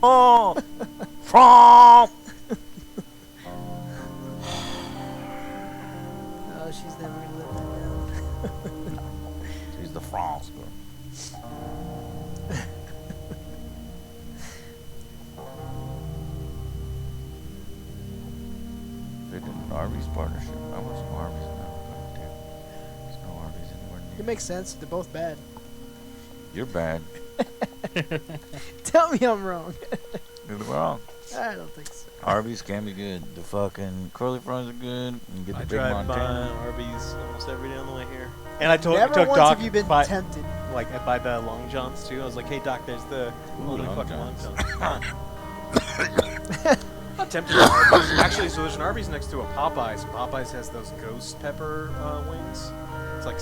Oh, from. Oh, she's never gonna live that down. She's the France girl. They did an Arby's partnership. I want some Arby's now. God damn. There's no Arby's anywhere near. It makes sense. They're both bad. You're bad. Tell me I'm wrong. You're wrong. I don't think so. Arby's can be good. The fucking curly fries are good. You get the I big drive by Montana. Arby's almost every day on the way here. And I took Never once Doc have you been by, tempted. like by the Long Johns too. I was like, hey Doc, there's the only Long fucking Johns. Long Johns. Not tempted by Arby's. Actually, so there's an Arby's next to a Popeyes. Popeyes has those ghost pepper wings. It's like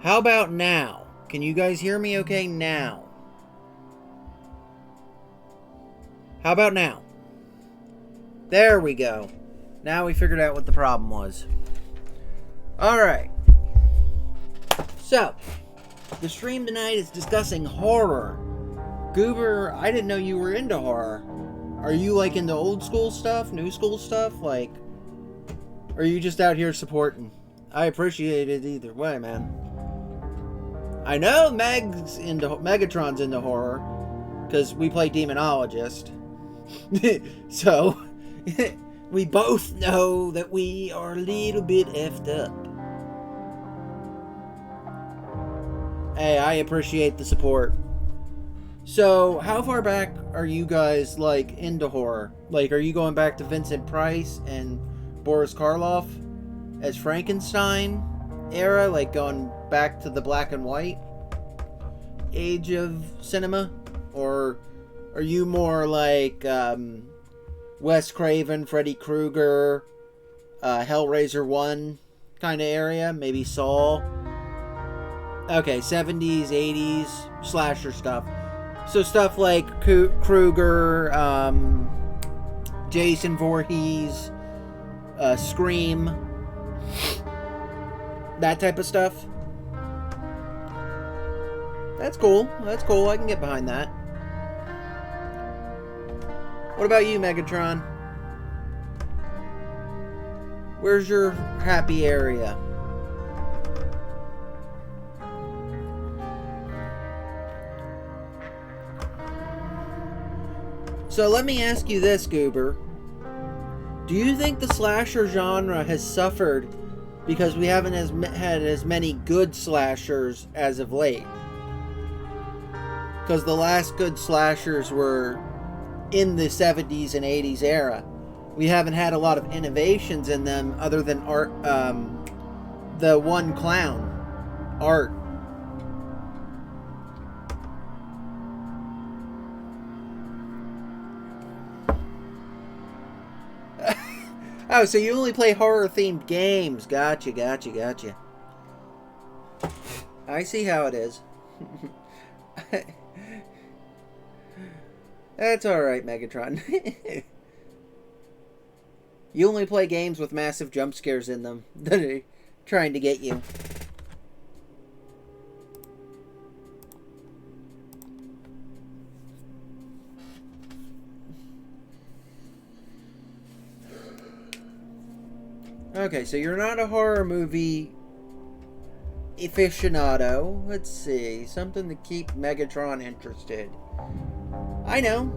How about now? Can you guys hear me okay now? How about now? There we go. Now we figured out what the problem was. Alright. So, the stream tonight is discussing horror. Goober, I didn't know you were into horror. Are you like into old school stuff, new school stuff? Like, or are you just out here supporting? I appreciate it either way, man. I know Megatron's into horror, because we play Demonologist. So, we both know that we are a little bit effed up. Hey, I appreciate the support. So, how far back are you guys, like, into horror? Like, are you going back to Vincent Price and Boris Karloff as Frankenstein era? Like, going back to the black and white age of cinema? Or are you more like Wes Craven, Freddy Krueger, Hellraiser 1 kind of area? Maybe Saw? Okay, 70s, 80s, slasher stuff. So stuff like Krueger, Jason Voorhees, Scream, that type of stuff. That's cool. That's cool. I can get behind that. What about you, Megatron? Where's your happy area? So let me ask you this, Goober. Do you think the slasher genre has suffered because we haven't had as many good slashers as of late? Because the last good slashers were in the 70s and 80s era. We haven't had a lot of innovations in them other than art. The one clown, Art. Oh, so you only play horror-themed games. Gotcha. I see how it is. That's alright, Megatron. You only play games with massive jump scares in them that are trying to get you. Okay, so you're not a horror movie aficionado. Let's see. Something to keep Megatron interested. I know.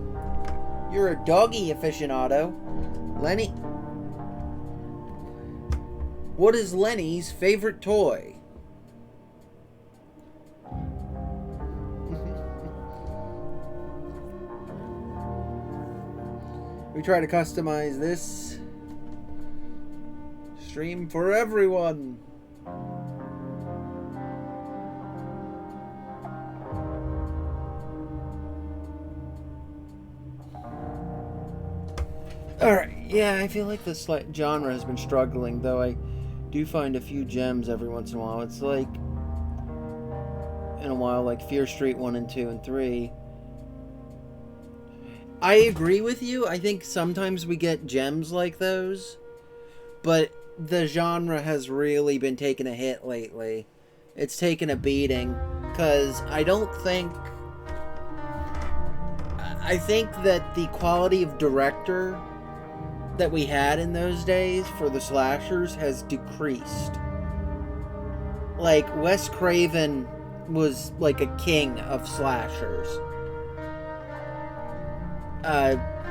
You're a doggy aficionado. Lenny. What is Lenny's favorite toy? We try to customize this stream for everyone. Alright, yeah, I feel like this genre has been struggling, though I do find a few gems every once in a while. It's like, in a while, like Fear Street 1 and 2 and 3. I agree with you. I think sometimes we get gems like those, but the genre has really been taking a hit lately. It's taken a beating, because I think that the quality of director that we had in those days for the slashers has decreased. Like, Wes Craven was like a king of slashers.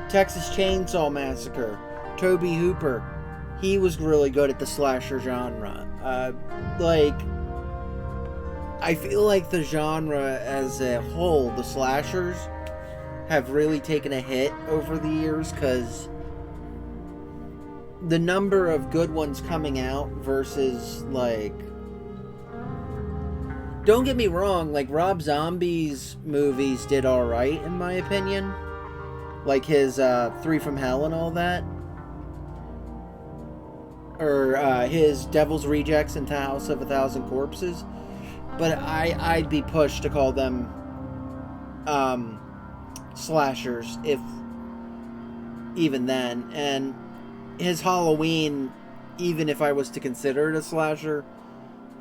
Texas Chainsaw Massacre, Tobe Hooper, he was really good at the slasher genre. I feel like the genre as a whole, the slashers, have really taken a hit over the years, because the number of good ones coming out versus, like... Don't get me wrong, like, Rob Zombie's movies did alright, in my opinion. Like his, 3 from Hell and all that. Or, his Devil's Rejects into House of a Thousand Corpses. but I'd be pushed to call them slashers, if even then. And his Halloween, even if I was to consider it a slasher,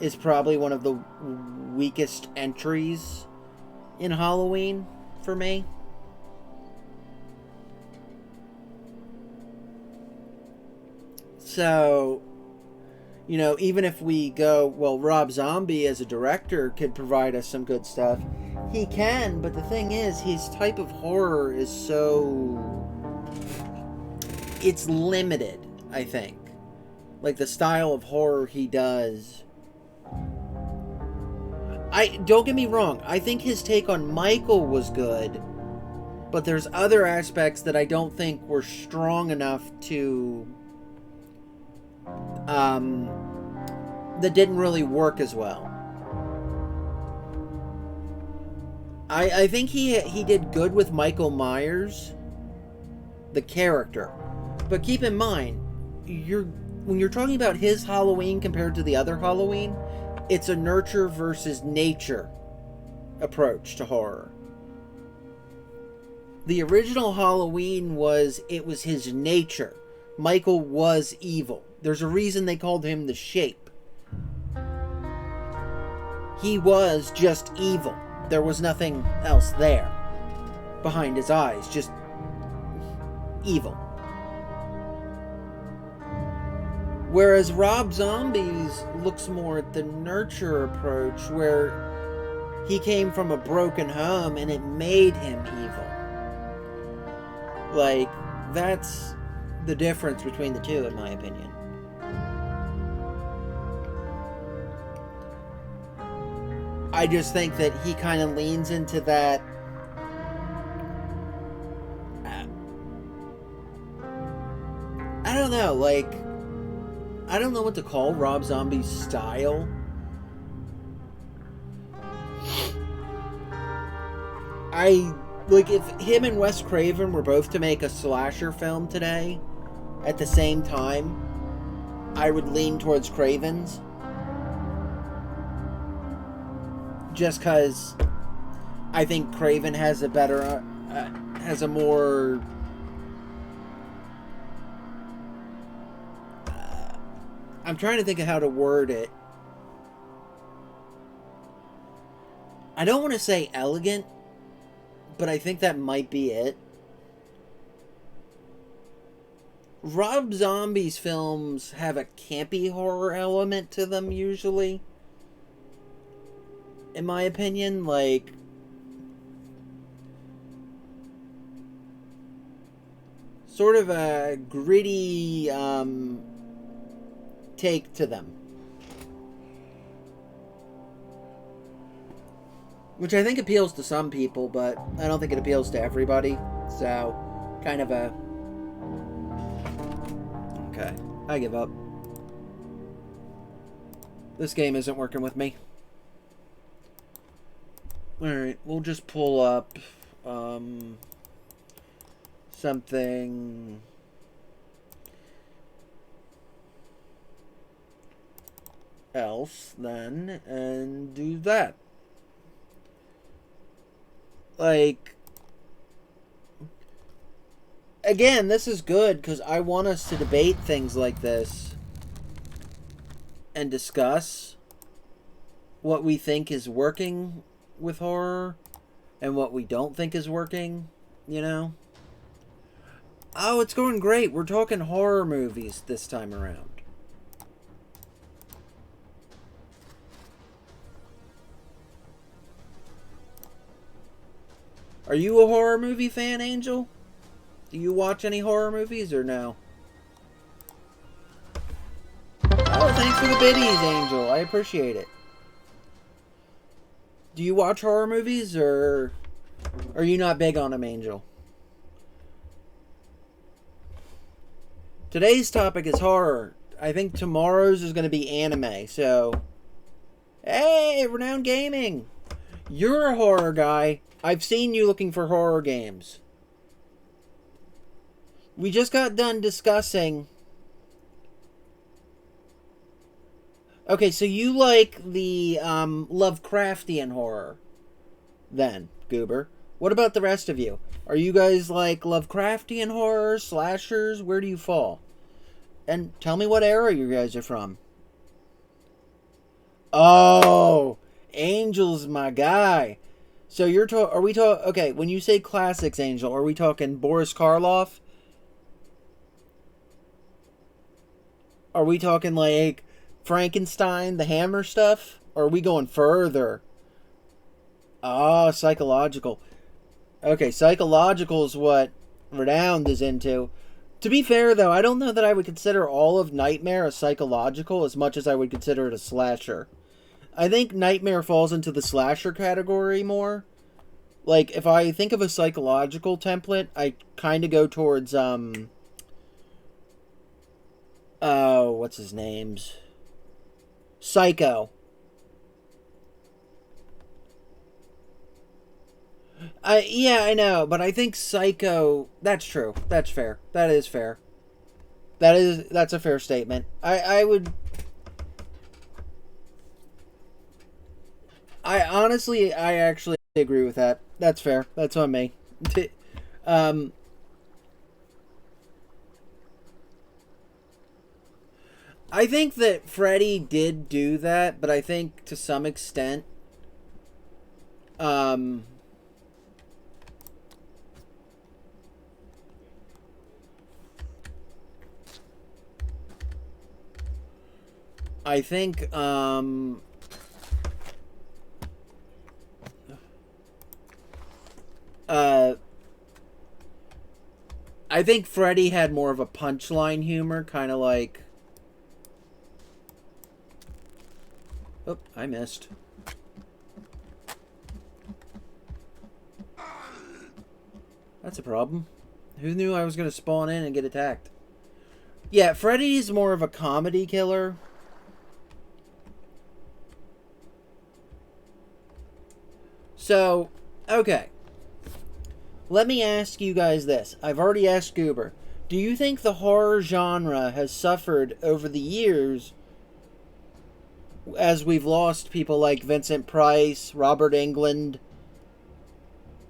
is probably one of the weakest entries in Halloween for me. So, you know, even if we go, well, Rob Zombie as a director could provide us some good stuff. He can, but the thing is, his type of horror is so... it's limited, I think. Like, the style of horror he does. Don't get me wrong, I think his take on Michael was good, but there's other aspects that I don't think were strong enough to... that didn't really work as well. I think he did good with Michael Myers, the character. But keep in mind, when you're talking about his Halloween compared to the other Halloween, it's a nurture versus nature approach to horror. The original Halloween was his nature. Michael was evil. There's a reason they called him the Shape. He was just evil. There was nothing else there behind his eyes, just evil. Whereas Rob Zombie's looks more at the nurture approach, where he came from a broken home and it made him evil. Like, that's the difference between the two, in my opinion. I just think that he kind of leans into that. I don't know, like, I don't know what to call Rob Zombie's style. Like, if him and Wes Craven were both to make a slasher film today, at the same time, I would lean towards Craven's. Just because I think Craven has a better, has a more... I'm trying to think of how to word it. I don't want to say elegant, but I think that might be it. Rob Zombie's films have a campy horror element to them, usually. In my opinion, like... sort of a gritty, take to them. Which I think appeals to some people, but I don't think it appeals to everybody. So, kind of a... okay, I give up. This game isn't working with me. Alright, we'll just pull up something else then and do that. Like, again, this is good because I want us to debate things like this and discuss what we think is working with horror and what we don't think is working, you know? Oh, it's going great. We're talking horror movies this time around. Are you a horror movie fan, Angel? Do you watch any horror movies or no? Oh, thanks for the biddies, Angel. I appreciate it. Do you watch horror movies or are you not big on them, Angel? Today's topic is horror. I think tomorrow's is going to be anime, so... Hey, Renowned Gaming! You're a horror guy. I've seen you looking for horror games. We just got done discussing Okay, so you like the Lovecraftian horror, then, Goober. What about the rest of you? Are you guys like Lovecraftian horror, slashers? Where do you fall? And tell me what era you guys are from. Oh, Angel's my guy. So are we talking, okay, when you say classics, Angel, are we talking Boris Karloff? Are we talking like Frankenstein, the Hammer stuff? Or are we going further? Ah, psychological. Okay, psychological is what Renowned is into. To be fair, though, I don't know that I would consider all of Nightmare a psychological as much as I would consider it a slasher. I think Nightmare falls into the slasher category more. Like, if I think of a psychological template, I kind of go towards, oh, what's his name's? Psycho. Yeah, I know, but I think Psycho. That's true. That's fair. That is fair. That's a fair statement. I would. I honestly, I actually agree with that. That's fair. That's on me. um, I think that Freddy did do that, but I think to some extent, um, I think, uh, I think Freddy had more of a punchline humor, kind of like. Oh, I missed. That's a problem. Who knew I was going to spawn in and get attacked? Yeah, Freddy's more of a comedy killer. So, okay. Let me ask you guys this. I've already asked Goober. Do you think the horror genre has suffered over the years as we've lost people like Vincent Price, Robert Englund,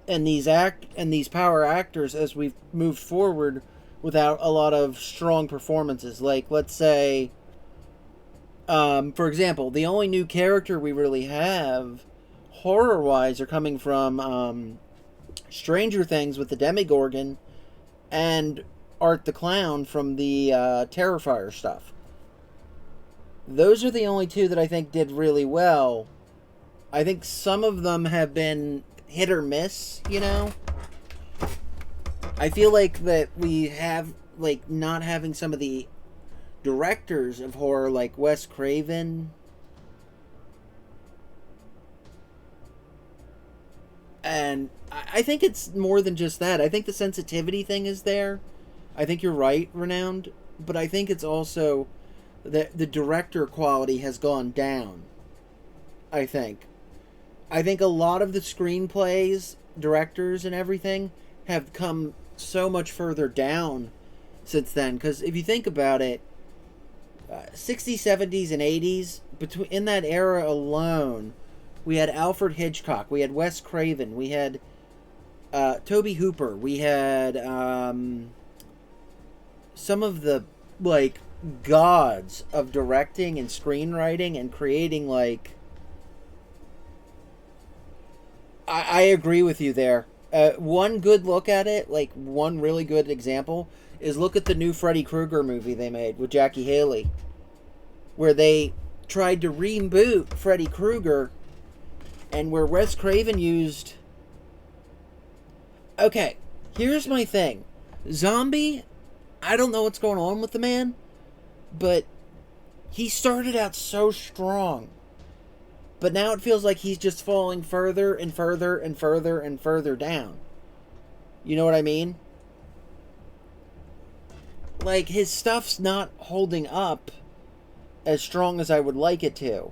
and these power actors as we've moved forward without a lot of strong performances? Like, let's say, for example, the only new character we really have horror-wise are coming from Stranger Things with the Demogorgon and Art the Clown from the Terrifier stuff. Those are the only two that I think did really well. I think some of them have been hit or miss, you know? I feel like that we have, like, not having some of the directors of horror like Wes Craven. And I think it's more than just that. I think the sensitivity thing is there. I think you're right, Renowned. But I think it's also that the director quality has gone down. I think. I think a lot of the screenplays, directors, and everything have come so much further down since then. Because if you think about it, 60s, 70s, and 80s, in that era alone, we had Alfred Hitchcock, we had Wes Craven, we had Tobe Hooper, we had some of the, like, gods of directing and screenwriting and creating, like. I agree with you there. One good look at it, like one really good example, is look at the new Freddy Krueger movie they made with Jackie Haley, where they tried to reboot Freddy Krueger, and where Wes Craven used. Okay, here's my thing. Zombie, I don't know what's going on with the man, but he started out so strong. But now it feels like he's just falling further and further and further and further down. You know what I mean? Like, his stuff's not holding up as strong as I would like it to.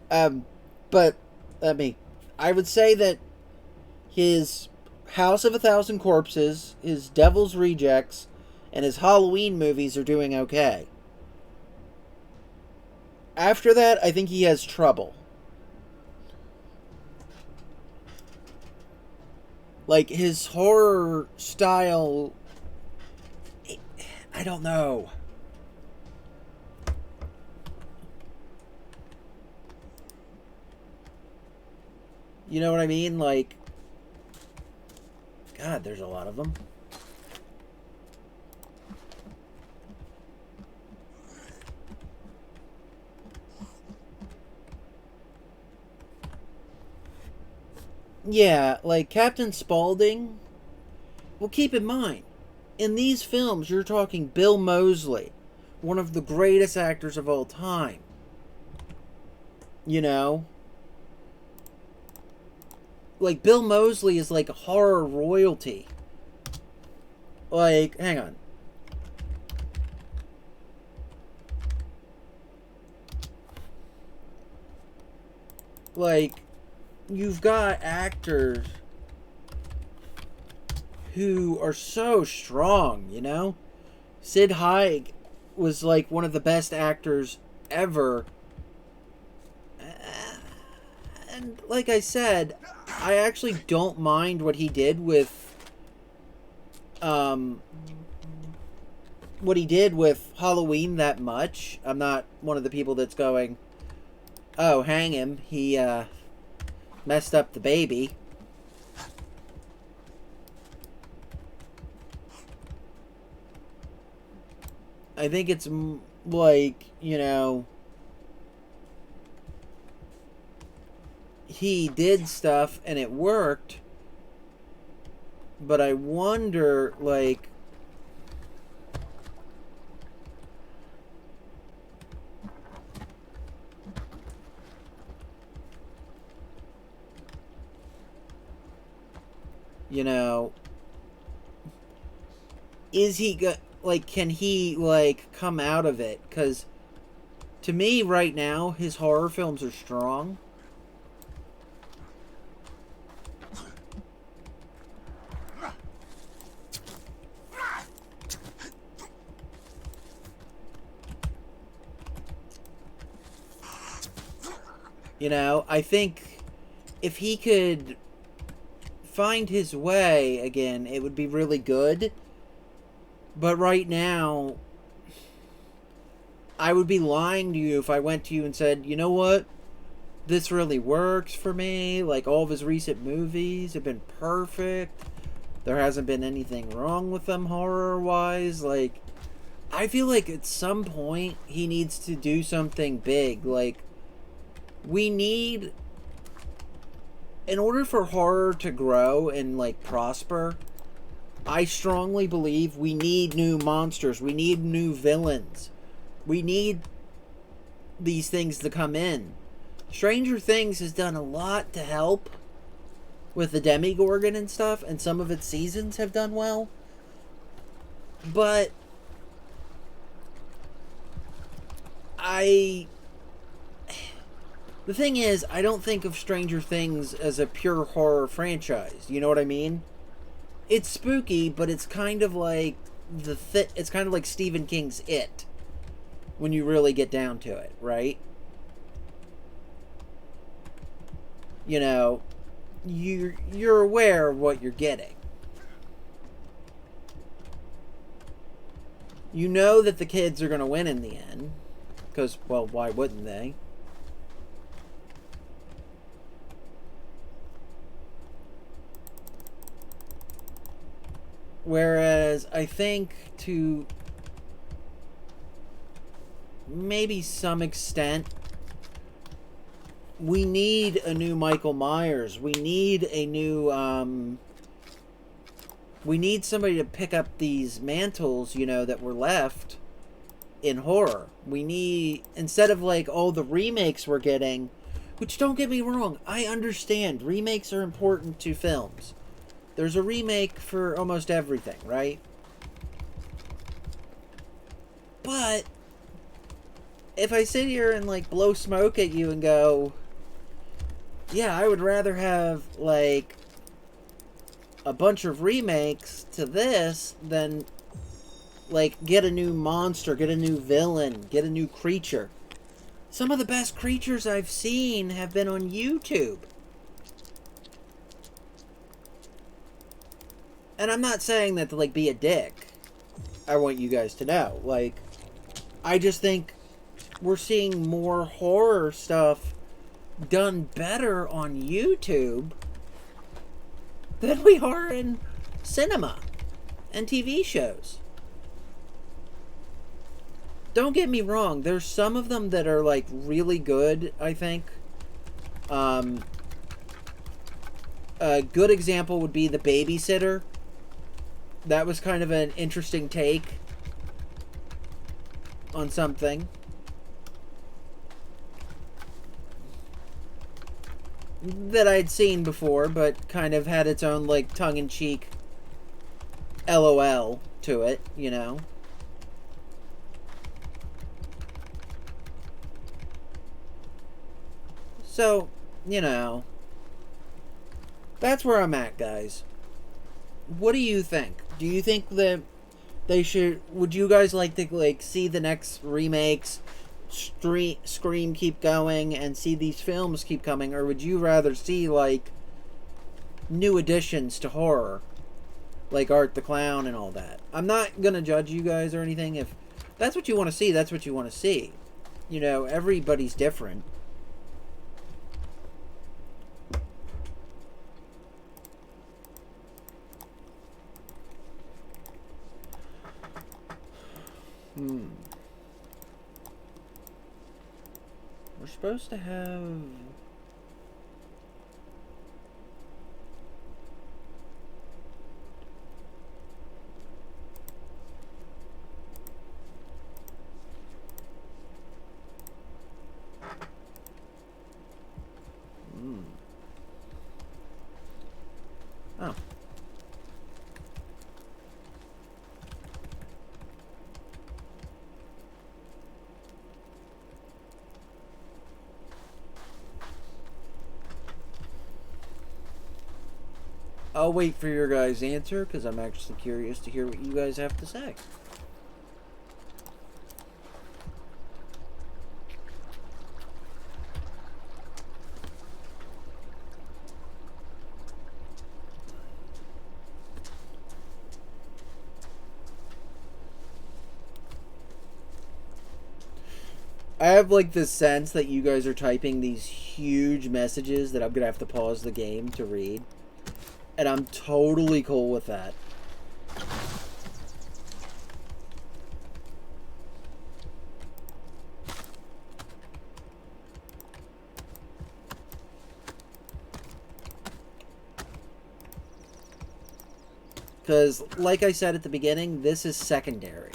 But, I would say that his House of a Thousand Corpses, his Devil's Rejects, and his Halloween movies are doing okay. After that, I think he has trouble. Like, his horror style... I don't know. You know what I mean? Like... God, there's a lot of them. Yeah, like Captain Spaulding. Well, keep in mind, in these films, you're talking Bill Moseley, one of the greatest actors of all time. You know? Like, Bill Moseley is like horror royalty. Like, hang on. Like, you've got actors who are so strong, you know? Sid Haig was like one of the best actors ever. And like I said, I actually don't mind what he did with Halloween that much. I'm not one of the people that's going, oh, hang him. He messed up the baby. I think it's like, you know, he did stuff and it worked, but I wonder, like, you know, is he like, can he like come out of it? Because to me right now his horror films are strong. You know, I think if he could find his way again, it would be really good. But right now, I would be lying to you if I went to you and said, you know what? This really works for me. Like, all of his recent movies have been perfect. There hasn't been anything wrong with them horror-wise. Like, I feel like at some point he needs to do something big. Like, we need... in order for horror to grow and, like, prosper, I strongly believe we need new monsters. We need new villains. We need these things to come in. Stranger Things has done a lot to help with the Demogorgon and stuff, and some of its seasons have done well. But the thing is, I don't think of Stranger Things as a pure horror franchise. You know what I mean? It's spooky, but it's kind of like it's kind of like Stephen King's It, when you really get down to it, right? You know, you're aware of what you're getting. You know that the kids are going to win in the end, because, well, why wouldn't they? Whereas I think to maybe some extent, we need a new Michael Myers. We need a new, we need somebody to pick up these mantles, you know, that were left in horror. We need, instead of like all the remakes we're getting, which, don't get me wrong, I understand remakes are important to films. There's a remake for almost everything, right? But if I sit here and like blow smoke at you and go, yeah, I would rather have like a bunch of remakes to this than like get a new monster, get a new villain, get a new creature. Some of the best creatures I've seen have been on YouTube. And I'm not saying that to, like, be a dick. I want you guys to know. Like, I just think we're seeing more horror stuff done better on YouTube than we are in cinema and TV shows. Don't get me wrong, there's some of them that are, like, really good, I think. A good example would be The Babysitter. That was kind of an interesting take on something. That I'd seen before, but kind of had its own, like, tongue-in-cheek LOL to it, you know? So, you know, that's where I'm at, guys. What do you think? Do you think that they should... Would you guys like to, like, see the next remakes, Scream keep going, and see these films keep coming? Or would you rather see, like, new additions to horror? Like Art the Clown and all that. I'm not gonna judge you guys or anything. If that's what you want to see, that's what you want to see. You know, everybody's different. We're supposed to have... Oh. I'll wait for your guys' answer, because I'm actually curious to hear what you guys have to say. I have, like, this sense that you guys are typing these huge messages that I'm going to have to pause the game to read. And I'm totally cool with that. Because, like I said at the beginning, this is secondary.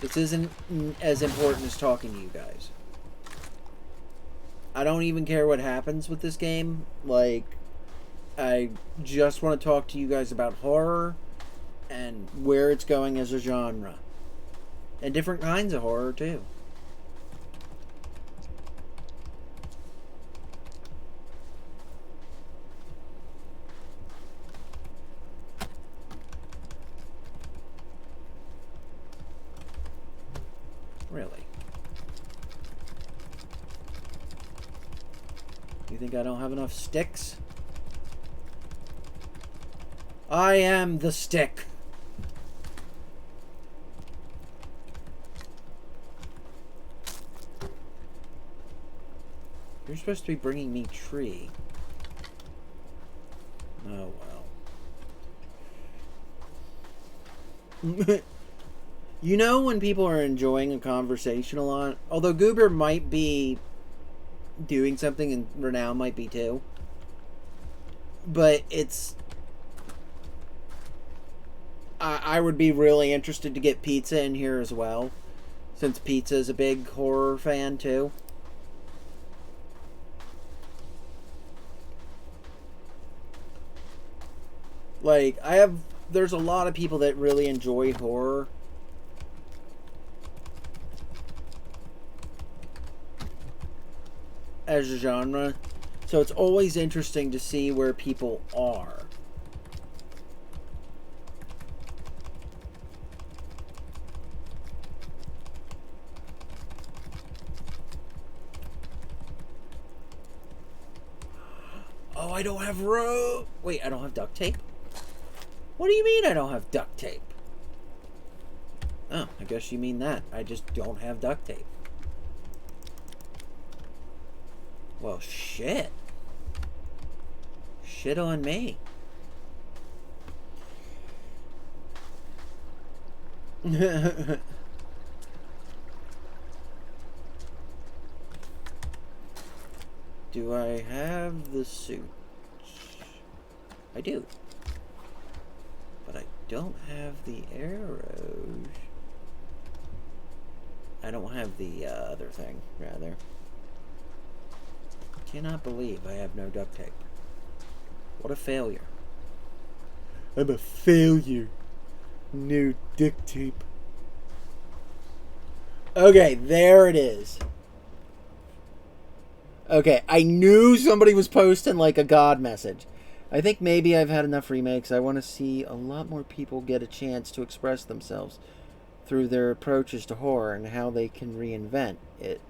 This isn't as important as talking to you guys. I don't even care what happens with this game. Like, I just want to talk to you guys about horror and where it's going as a genre. And different kinds of horror, too. Really? You think I don't have enough sticks? I am the stick. You're supposed to be bringing me tree. Oh, well. You know when people are enjoying a conversation a lot? Although Goober might be doing something and Renown might be too. But it's... I would be really interested to get Pizza in here as well. Since Pizza is a big horror fan too. Like, there's a lot of people that really enjoy horror. As a genre. So it's always interesting to see where people are. Oh, I don't have rope. Wait, I don't have duct tape? What do you mean I don't have duct tape? Oh, I guess you mean that. I just don't have duct tape. Well, shit. Shit on me. Do I have the suit? I do. But I don't have the arrows. I don't have the other thing, rather. Cannot believe I have no duct tape. What a failure. I'm a failure. No duct tape. Okay, there it is. Okay, I knew somebody was posting like a God message. I think maybe I've had enough remakes. I want to see a lot more people get a chance to express themselves through their approaches to horror and how they can reinvent it.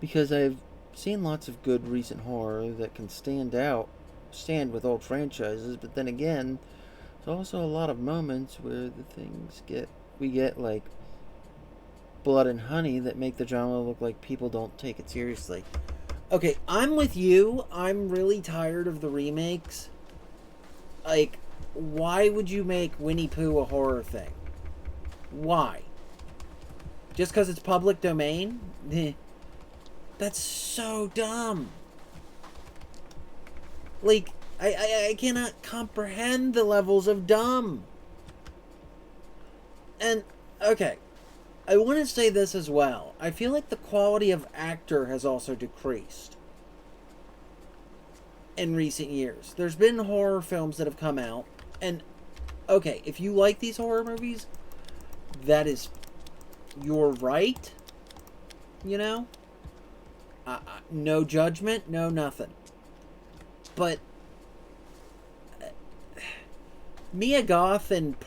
Because I've seen lots of good recent horror that can stand with old franchises, but then again, there's also a lot of moments where we get like blood and honey that make the genre look like people don't take it seriously. Okay, I'm with you. I'm really tired of the remakes. Like, why would you make Winnie Pooh a horror thing? Why? Just because it's public domain? That's so dumb. Like, I cannot comprehend the levels of dumb. And, okay, I want to say this as well. I feel like the quality of actor has also decreased in recent years. There's been horror films that have come out, and okay, if you like these horror movies, that is your right, you know? No judgment, no nothing. But Mia Goth and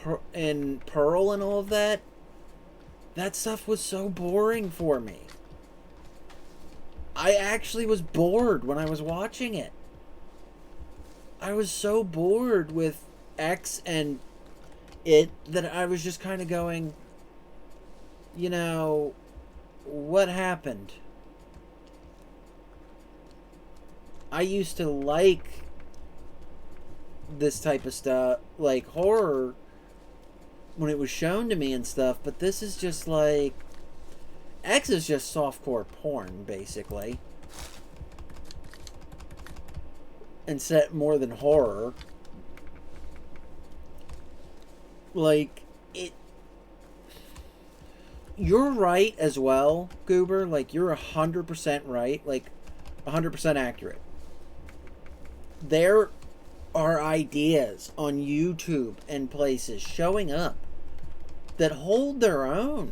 Pearl and all of that stuff was so boring for me. I actually was bored when I was watching it. I was so bored with X and it that I was just kind of going, you know, what happened? I used to like this type of stuff, like horror, when it was shown to me and stuff, but this is just like, X is just softcore porn, basically. And set more than horror. Like, it... You're right as well, Goober. Like, you're 100% right. Like, 100% accurate. There are ideas on YouTube and places showing up that hold their own.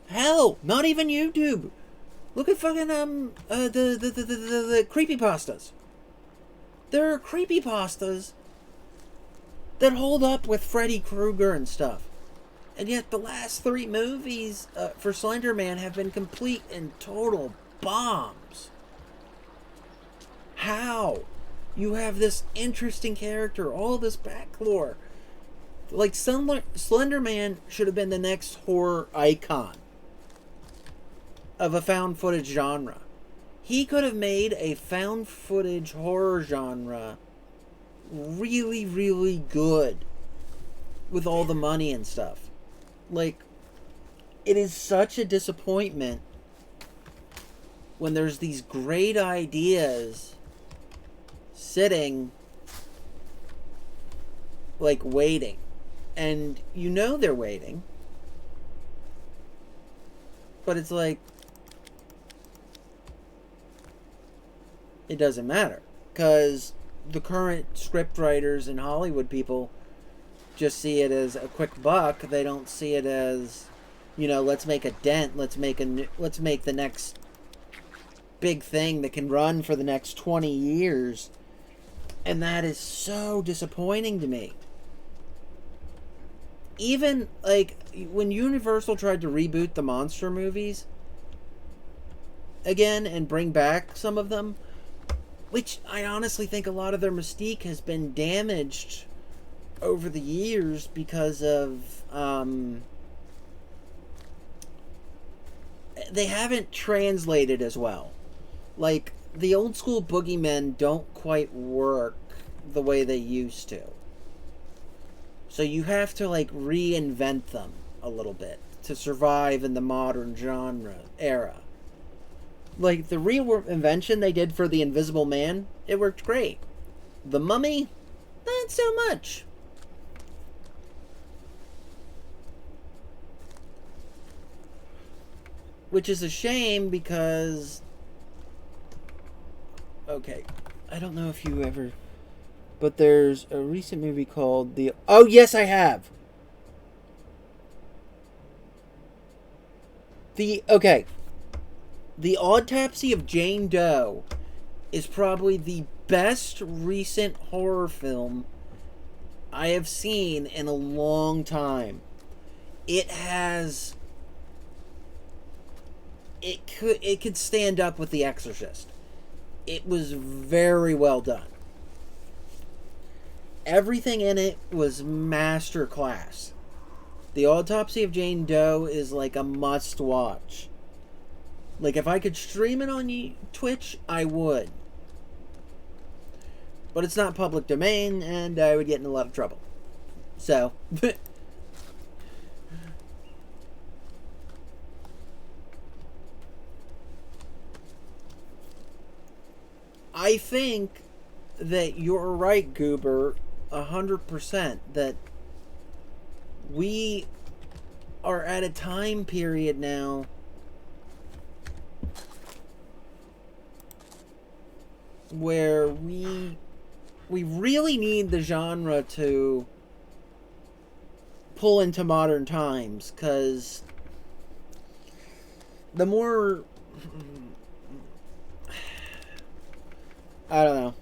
Hell, not even YouTube. Look at fucking the creepypastas. There are creepypastas that hold up with Freddy Krueger and stuff. And yet the last 3 movies for Slender Man have been complete and total bombs. How? You have this interesting character, all this backlore. Like, Slender Man should have been the next horror icon of a found footage genre. He could have made a found footage horror genre really, really good with all the money and stuff. Like, it is such a disappointment when there's these great ideas sitting, like, waiting. And you know they're waiting. But it's like, it doesn't matter. Because the current script writers and Hollywood people just see it as a quick buck. They don't see it as, you know, let's make a dent. Let's make the next big thing that can run for the next 20 years. And that is so disappointing to me. Even, like, when Universal tried to reboot the monster movies again and bring back some of them, which I honestly think a lot of their mystique has been damaged over the years because of they haven't translated as well. Like, the old school boogeymen don't quite work the way they used to. So you have to, like, reinvent them a little bit to survive in the modern genre era. Like, the reinvention they did for the Invisible Man, it worked great. The Mummy, not so much. Which is a shame because... Okay, I don't know if you ever... But there's a recent movie called The... Oh, yes, I have! Okay. The Autopsy of Jane Doe is probably the best recent horror film I have seen in a long time. It has... It could stand up with The Exorcist. It was very well done. Everything in it was masterclass. The Autopsy of Jane Doe is like a must watch. Like, if I could stream it on Twitch, I would. But it's not public domain, and I would get in a lot of trouble. So... I think that you're right, Goober, 100%, that we are at a time period now where we really need the genre to pull into modern times, because the more... I don't know.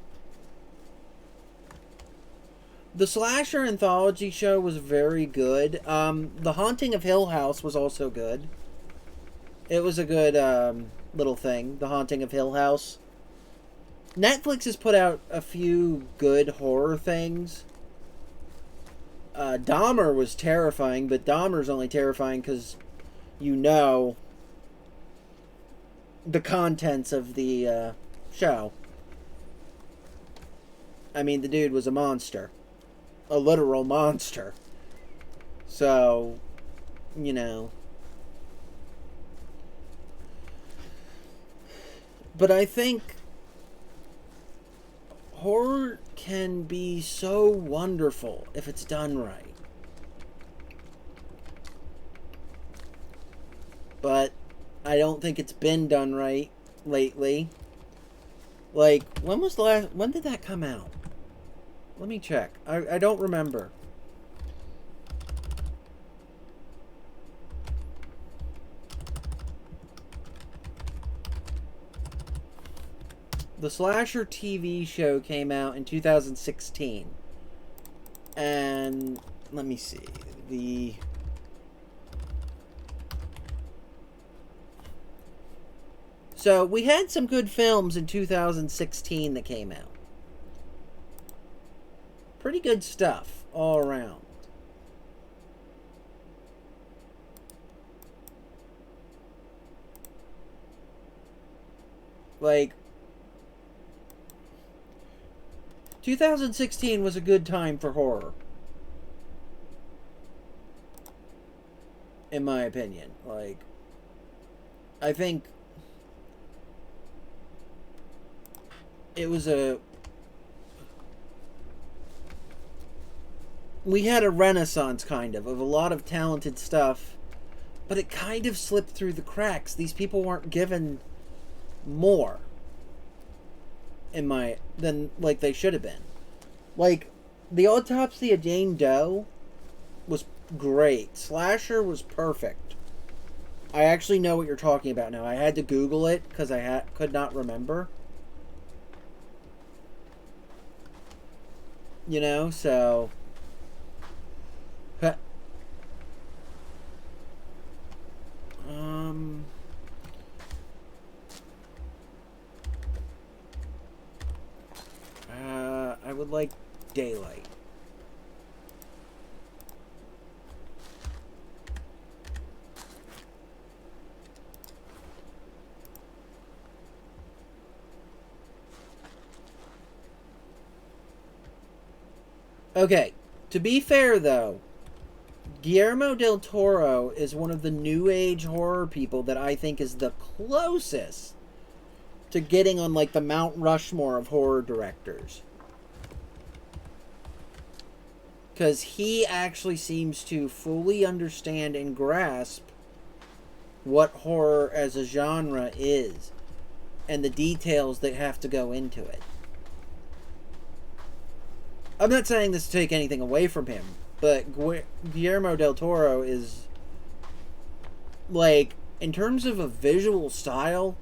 The Slasher Anthology show was very good. The Haunting of Hill House was also good. It was a good little thing. The Haunting of Hill House. Netflix has put out a few good horror things. Dahmer was terrifying, but Dahmer's only terrifying because you know the contents of the show. I mean, the dude was a monster. A literal monster. So, you know. But I think horror can be so wonderful if it's done right. But I don't think it's been done right lately. Like, when did that come out? Let me check. I don't remember. The Slasher TV show came out in 2016. And let me see. So we had some good films in 2016 that came out. Pretty good stuff all around. Like, 2016 was a good time for horror. In my opinion. Like, I think it was we had a renaissance, kind of a lot of talented stuff, but it kind of slipped through the cracks. These people weren't given more than like they should have been. Like, The Autopsy of Jane Doe was great. Slasher was perfect. I actually know what you're talking about now. I had to Google it because I could not remember. You know, so... would like daylight. Okay, to be fair though, Guillermo del Toro is one of the new age horror people that I think is the closest to getting on like the Mount Rushmore of horror directors. Because he actually seems to fully understand and grasp what horror as a genre is and the details that have to go into it. I'm not saying this to take anything away from him, but Guillermo del Toro is, like, in terms of a visual style,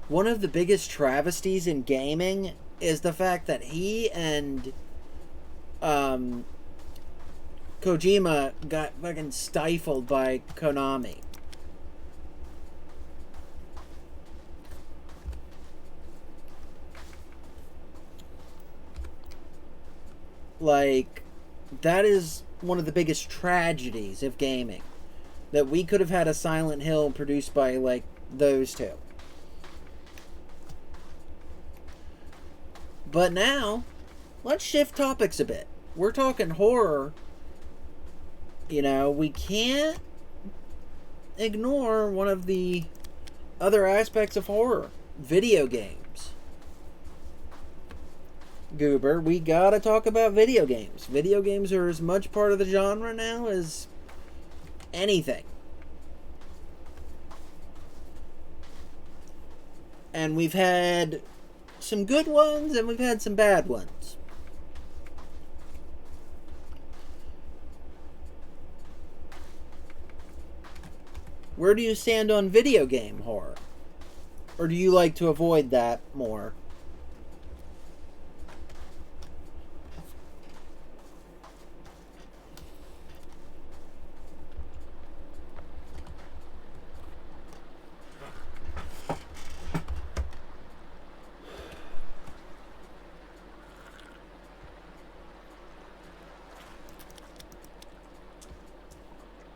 one of the biggest travesties in gaming is the fact that he and Kojima got fucking stifled by Konami. Like, that is one of the biggest tragedies of gaming. That we could have had a Silent Hill produced by, like, those two. But now, let's shift topics a bit. We're talking horror. You know, we can't ignore one of the other aspects of horror. Video games. Goober, we gotta talk about video games. Video games are as much part of the genre now as anything. And we've had some good ones and we've had some bad ones. Where do you stand on video game horror? Or do you like to avoid that more?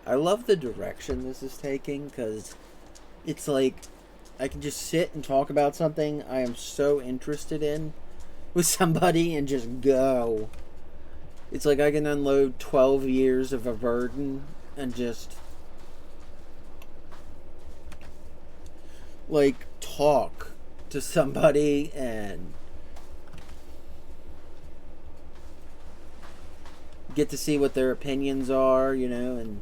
I love the direction this is taking because it's like I can just sit and talk about something I am so interested in with somebody and just go. It's like I can unload 12 years of a burden and just like talk to somebody and get to see what their opinions are, you know, and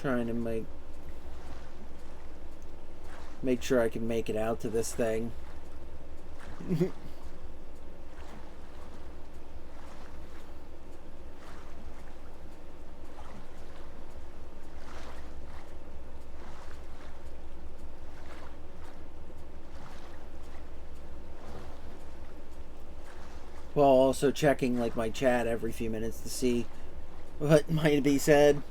trying to make sure I can make it out to this thing. While also checking like my chat every few minutes to see what might be said.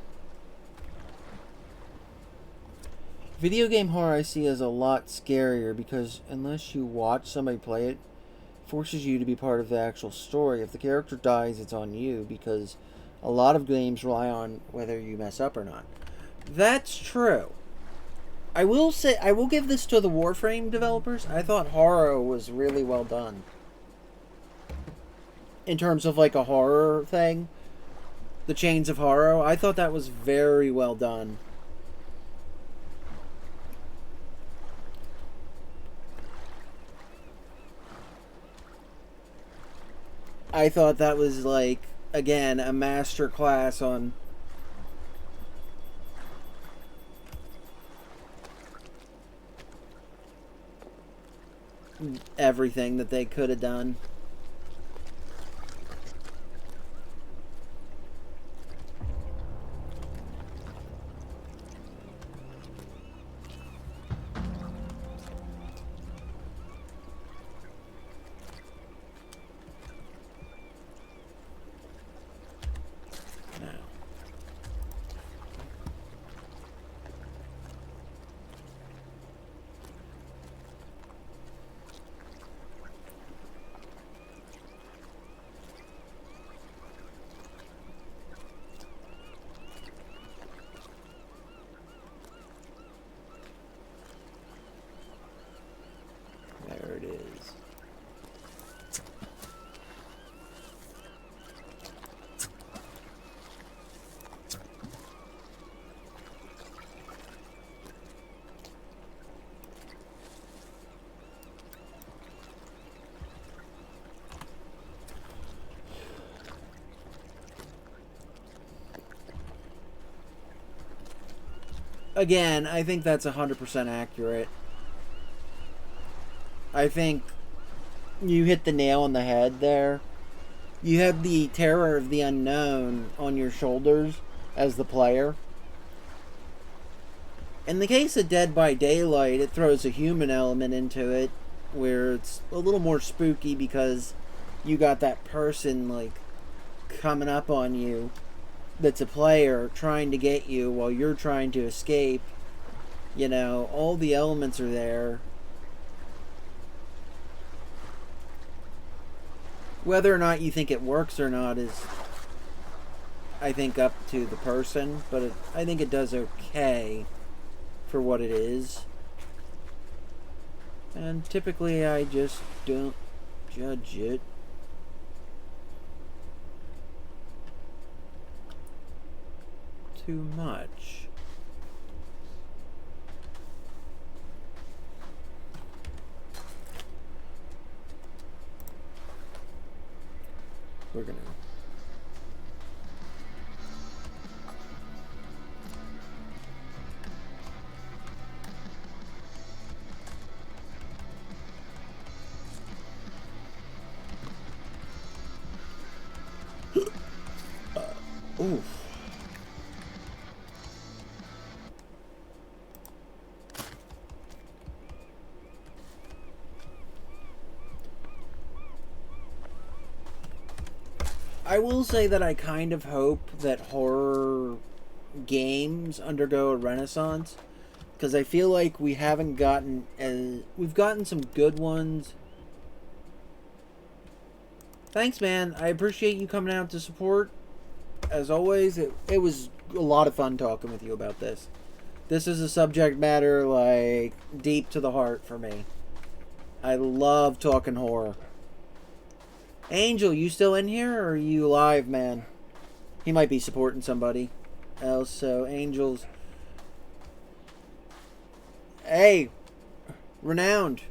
Video game horror I see as a lot scarier because unless you watch somebody play it, forces you to be part of the actual story. If the character dies, it's on you because a lot of games rely on whether you mess up or not. That's true. I will give this to the Warframe developers. I thought horror was really well done. In terms of like a horror thing, the Chains of Horror, I thought that was very well done. I thought that was like, again, a master class on everything that they could have done. There it is. Again, I think that's 100% accurate. I think you hit the nail on the head there. You have the terror of the unknown on your shoulders as the player. In the case of Dead by Daylight, it throws a human element into it where it's a little more spooky because you got that person like coming up on you that's a player trying to get you while you're trying to escape. You know, all the elements are there. Whether or not you think it works or not is, I think, up to the person, but I think it does okay for what it is. And typically I just don't judge it. Too much. We're gonna oof. I will say that I kind of hope that horror games undergo a renaissance, because I feel like we haven't gotten we've gotten some good ones. Thanks, man. I appreciate you coming out to support. As always, it was a lot of fun talking with you about this. This is a subject matter like deep to the heart for me. I love talking horror. Angel, you still in here, or are you live, man? He might be supporting somebody else, so Angel's... Hey! Renowned!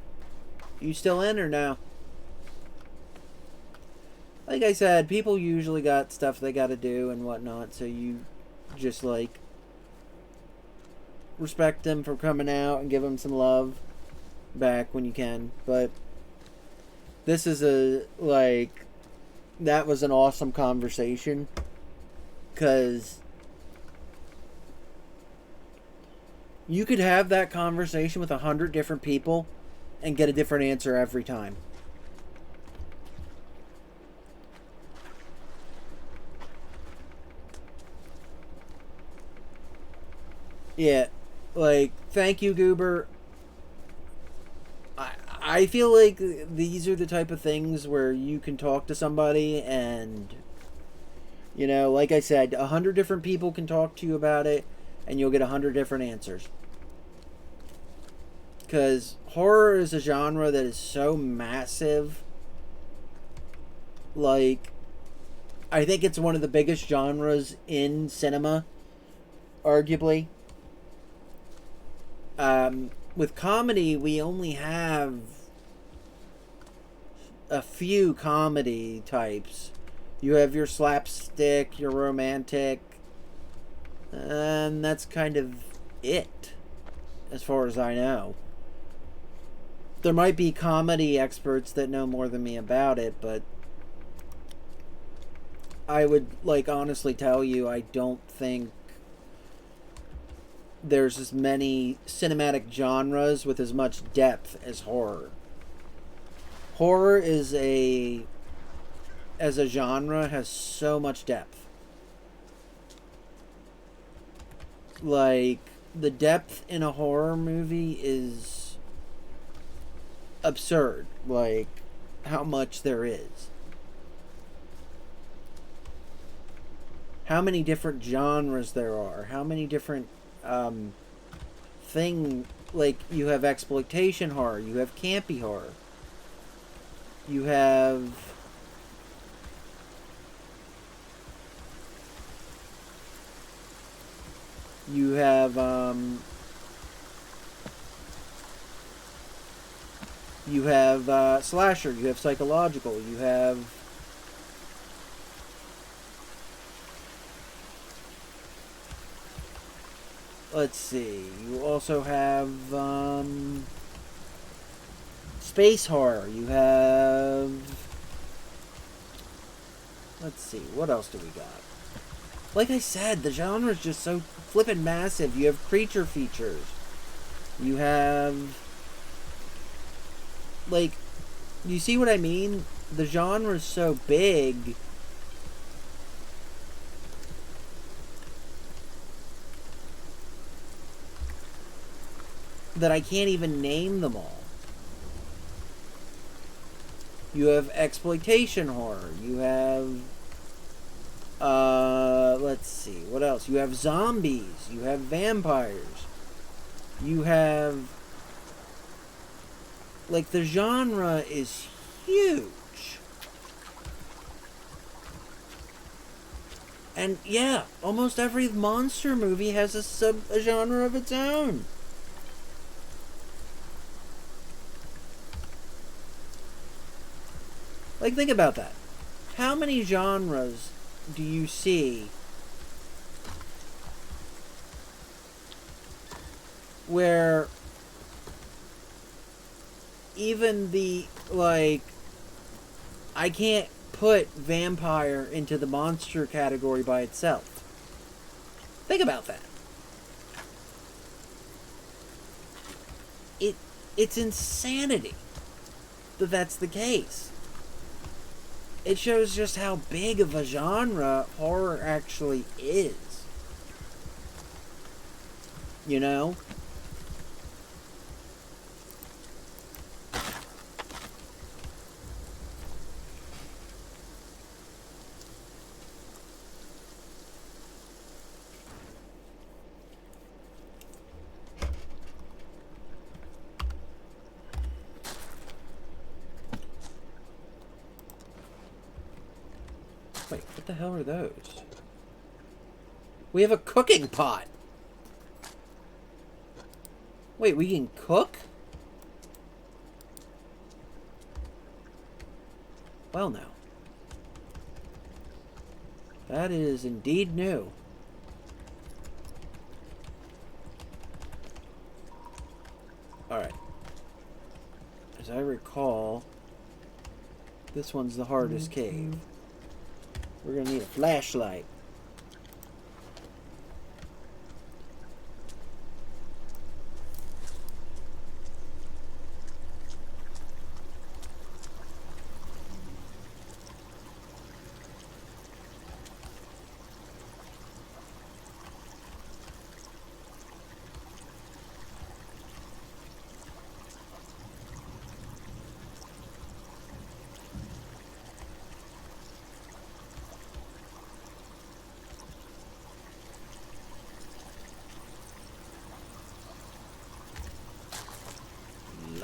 You still in, or no? Like I said, people usually got stuff they gotta do and whatnot, so you just, like, respect them for coming out and give them some love back when you can, but... This is that was an awesome conversation, because you could have that conversation with 100 different people and get a different answer every time. Yeah, like, thank you, Goober. I feel like these are the type of things where you can talk to somebody and, you know, like I said, 100 different people can talk to you about it and you'll get 100 different answers. Because horror is a genre that is so massive. Like, I think it's one of the biggest genres in cinema, arguably. With comedy, we only have a few comedy types. You have your slapstick, your romantic, and that's kind of it, as far as I know. there might be comedy experts that know more than me about it, but I would like honestly tell you I don't think there's as many cinematic genres with as much depth as horror. Horror is as a genre has so much depth. Like the depth in a horror movie is absurd. Like how much there is. How many different genres there are. How many different thing, like you have exploitation horror, you have campy horror, you have you have slasher, you have psychological, you have let's see, you also have space horror, you have let's see, what else do we got? Like I said, the genre is just so flippin' massive. You have creature features. You have like, you see what I mean? The genre is so big that I can't even name them all. You have exploitation horror. You have let's see, what else? You have zombies. You have vampires. You have like the genre is huge. And yeah, almost every monster movie has a genre of its own. Like, think about that. How many genres do you see where even the, like, I can't put vampire into the monster category by itself? Think about that. It's insanity that that's the case. It shows just how big of a genre horror actually is. You know? Wait, what the hell are those? We have a cooking pot! Wait, we can cook? Well, now. That is indeed new. Alright. As I recall, this one's the hardest cave. We're gonna need a flashlight.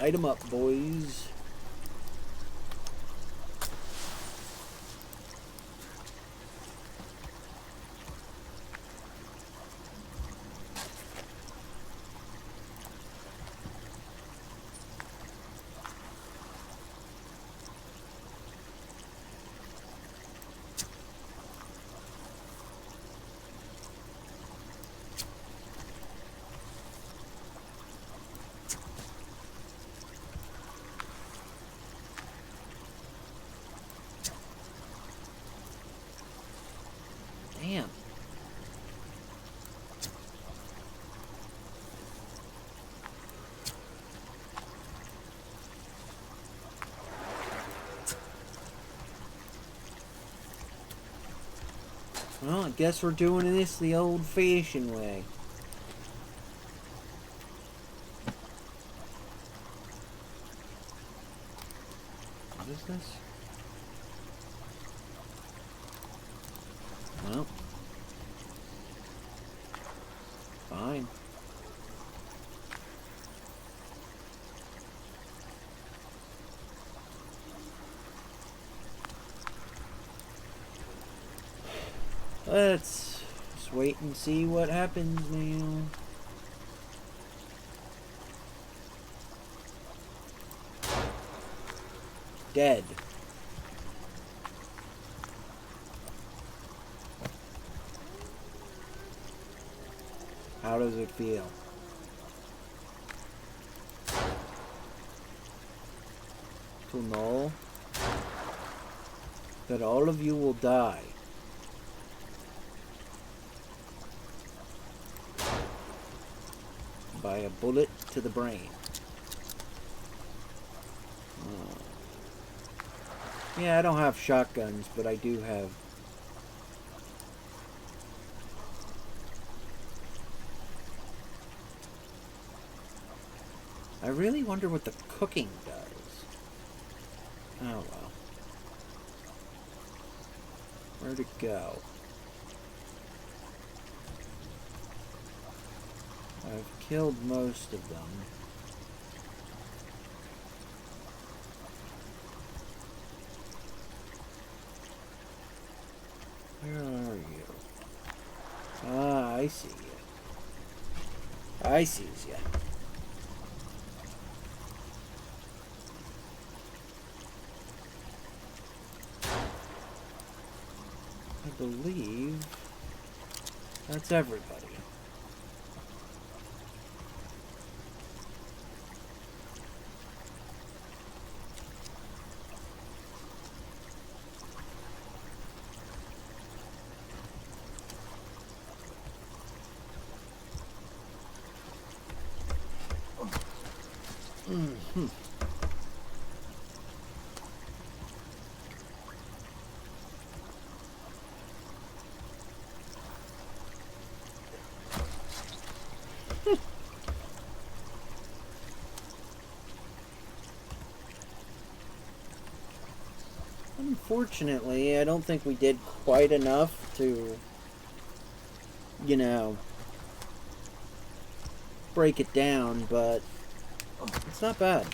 Light 'em up, boys. Well, I guess we're doing this the old-fashioned way. What is this? Well. Fine. Let's just wait and see what happens now. Dead. How does it feel? To know that all of you will die. By a bullet to the brain. Yeah, I don't have shotguns, but I do have... I really wonder what the cooking does. Oh well. Where'd it go? I've killed most of them. Where are you? Ah, I see you. I sees you. I believe that's everybody. Mm-hmm. Unfortunately, I don't think we did quite enough to, you know, break it down, but it's not bad.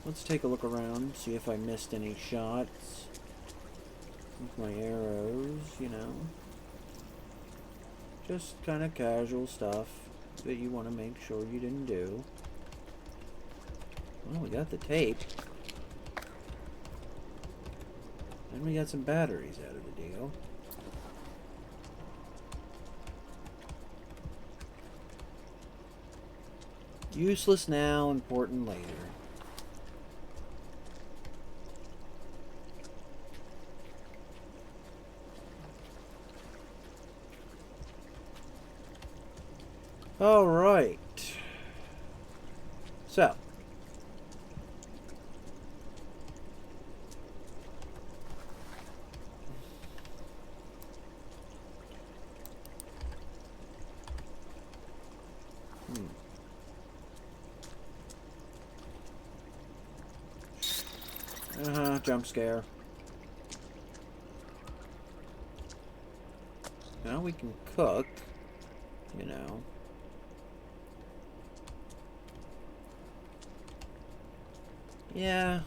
Let's take a look around, see if I missed any shots with my arrows, you know. Just kind of casual stuff that you want to make sure you didn't do. Well, we got the tape. And we got some batteries out of the deal. Useless now, important later. All right. So. Jump scare. Now we can cook, you know. Yeah.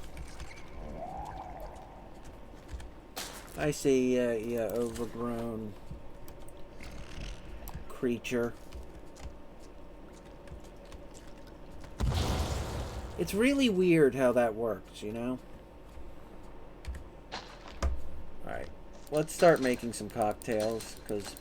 I see, yeah, overgrown creature. It's really weird how that works, you know? Alright, let's start making some cocktails, because...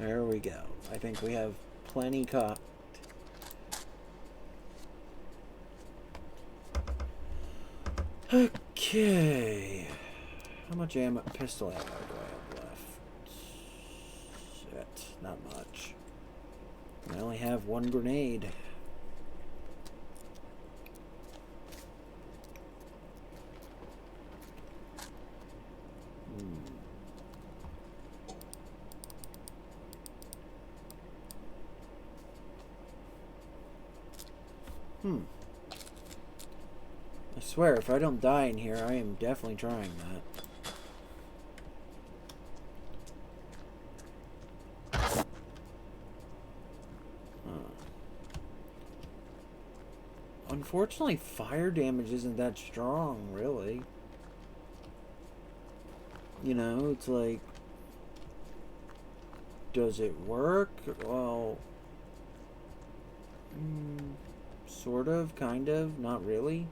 There we go. I think we have plenty cocked. Okay. How much pistol ammo do I have left? Shit, not much. I only have one grenade. I swear, if I don't die in here, I am definitely trying that. Unfortunately, fire damage isn't that strong, really. You know, it's like... Does it work? Well... sort of, kind of, not really.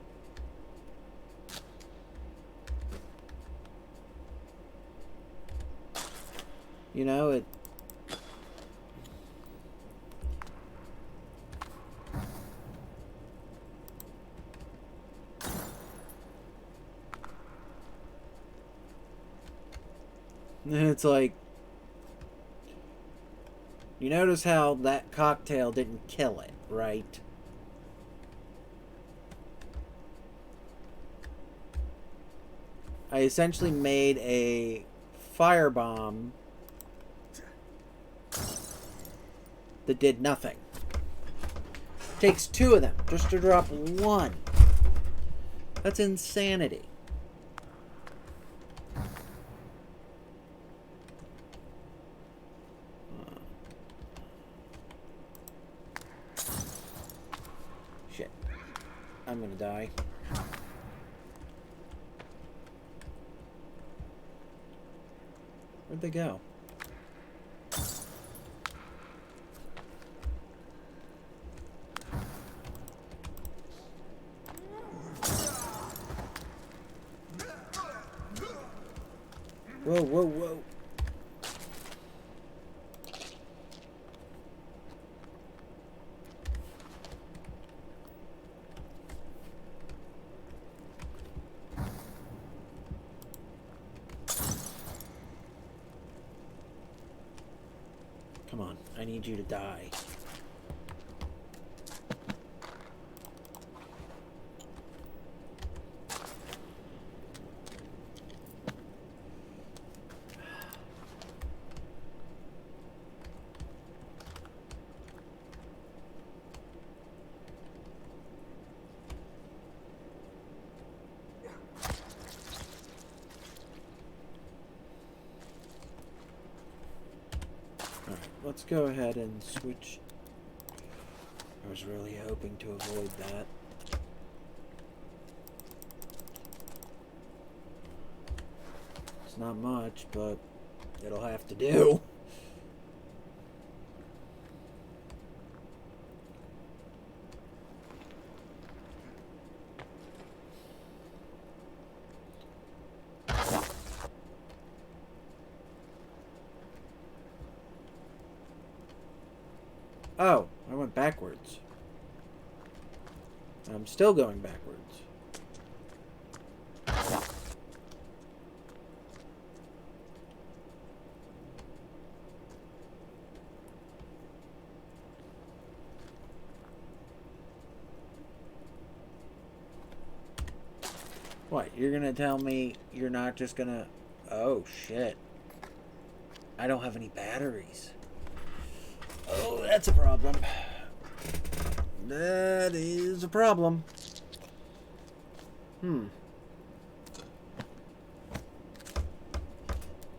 You know, it... It's like... You notice how that cocktail didn't kill it, right? I essentially made a firebomb that did nothing. Takes two of them just to drop one. That's insanity. Shit. I'm gonna die. Where'd they go? Whoa, whoa, whoa. Come on, I need you to die. Let's go ahead and switch. I was really hoping to avoid that. It's not much, but it'll have to do. Oh, I went backwards. I'm still going backwards. What, you're gonna tell me you're not just gonna... Oh, shit. I don't have any batteries. Oh, that's a problem. That is a problem.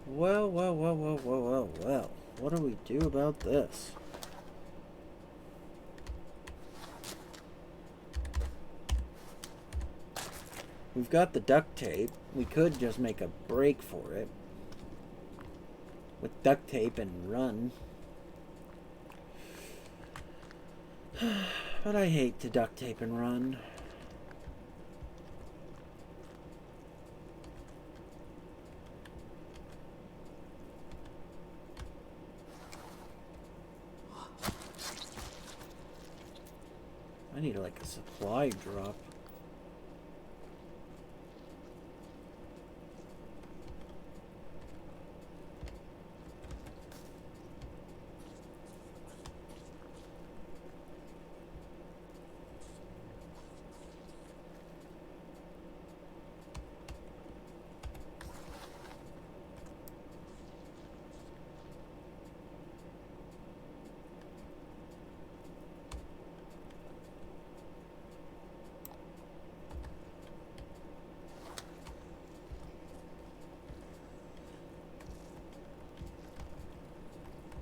Well. What do we do about this? We've got the duct tape. We could just make a break for it. With duct tape and run. But I hate to duct tape and run. need like a supply drop.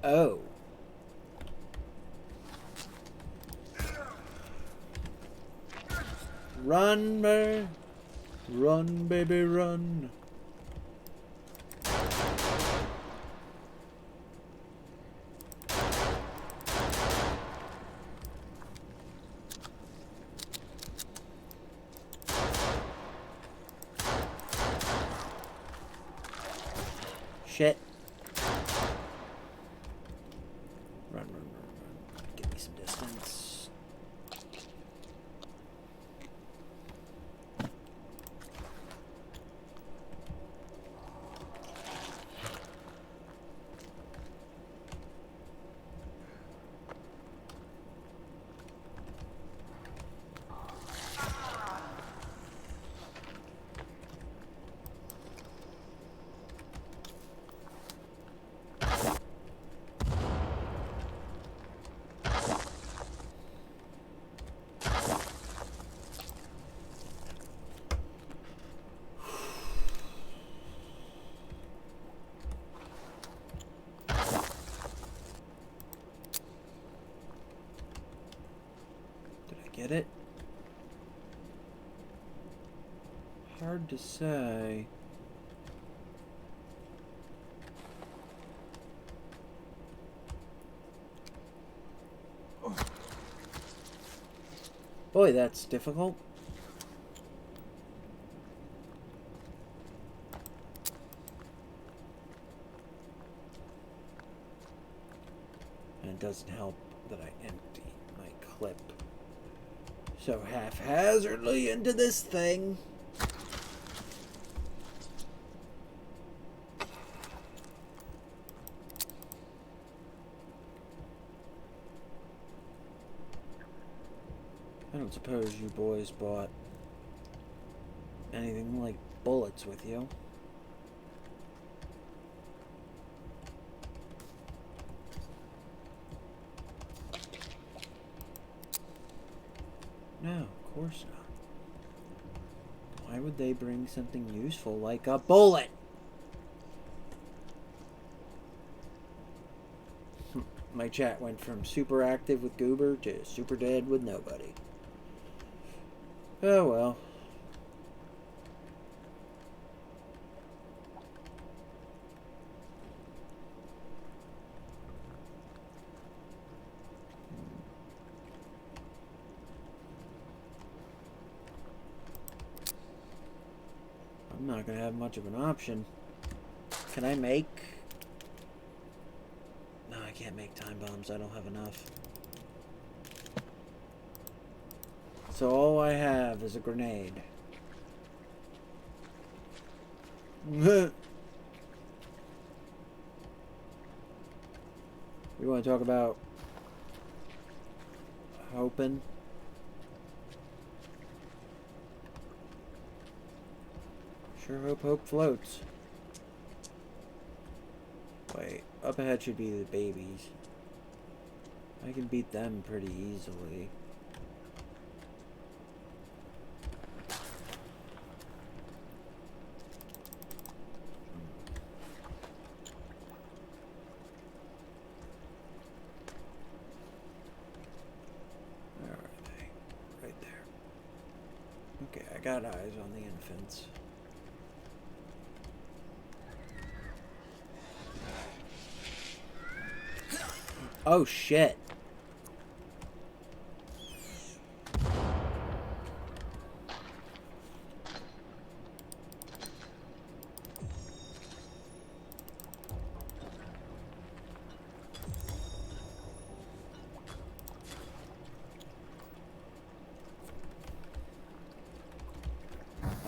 Oh. Run, man. Run, baby, run. Shit. Run, run, run, run. Give me some distance. Get it? Hard to say. Boy, that's difficult. And it doesn't help that I empty my clip so haphazardly into this thing. I don't suppose you boys bought anything like bullets with you. No, of course not. Why would they bring something useful like a bullet? My chat went from super active with Goober to super dead with nobody. Oh well. I'm not gonna have much of an option. Can I make... No, I can't make time bombs. I don't have enough. So all I have is a grenade. You want to talk about hoping? Sure hope hope floats. Wait, up ahead should be the babies. I can beat them pretty easily. Where are they? Right there. Okay, I got eyes on the infants. Oh shit.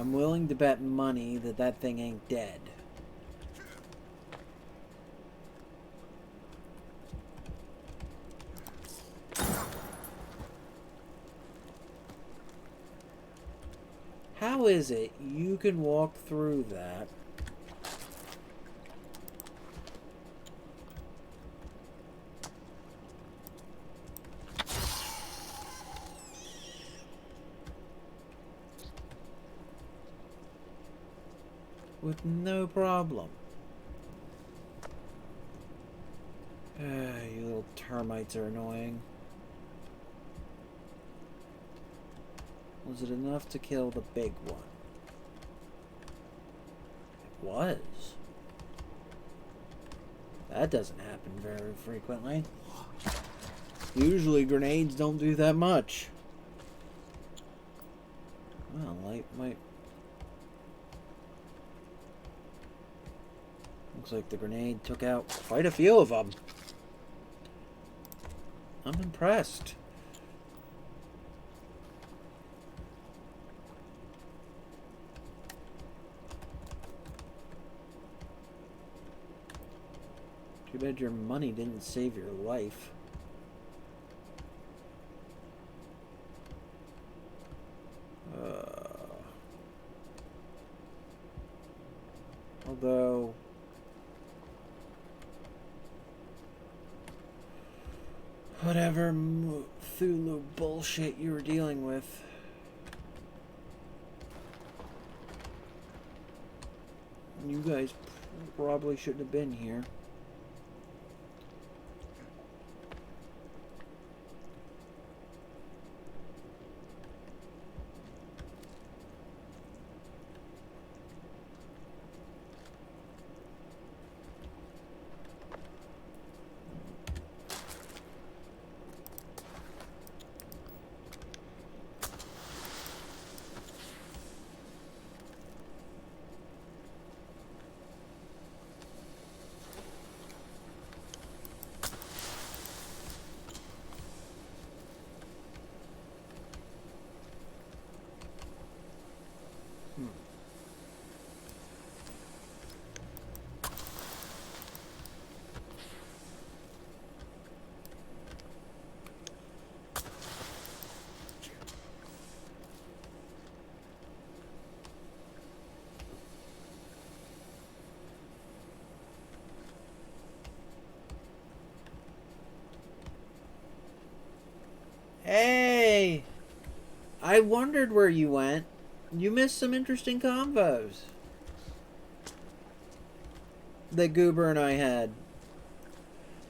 I'm willing to bet money that that thing ain't dead. How is it you can walk through that with no problem? You little termites are annoying. Was it enough to kill the big one? It was. That doesn't happen very frequently. Usually grenades don't do that much. Well, light might... Looks like the grenade took out quite a few of them. I'm impressed. Too bad your money didn't save your life. Although... whatever Cthulhu bullshit you were dealing with. You guys probably shouldn't have been here. Hey! I wondered where you went. You missed some interesting combos that Goober and I had.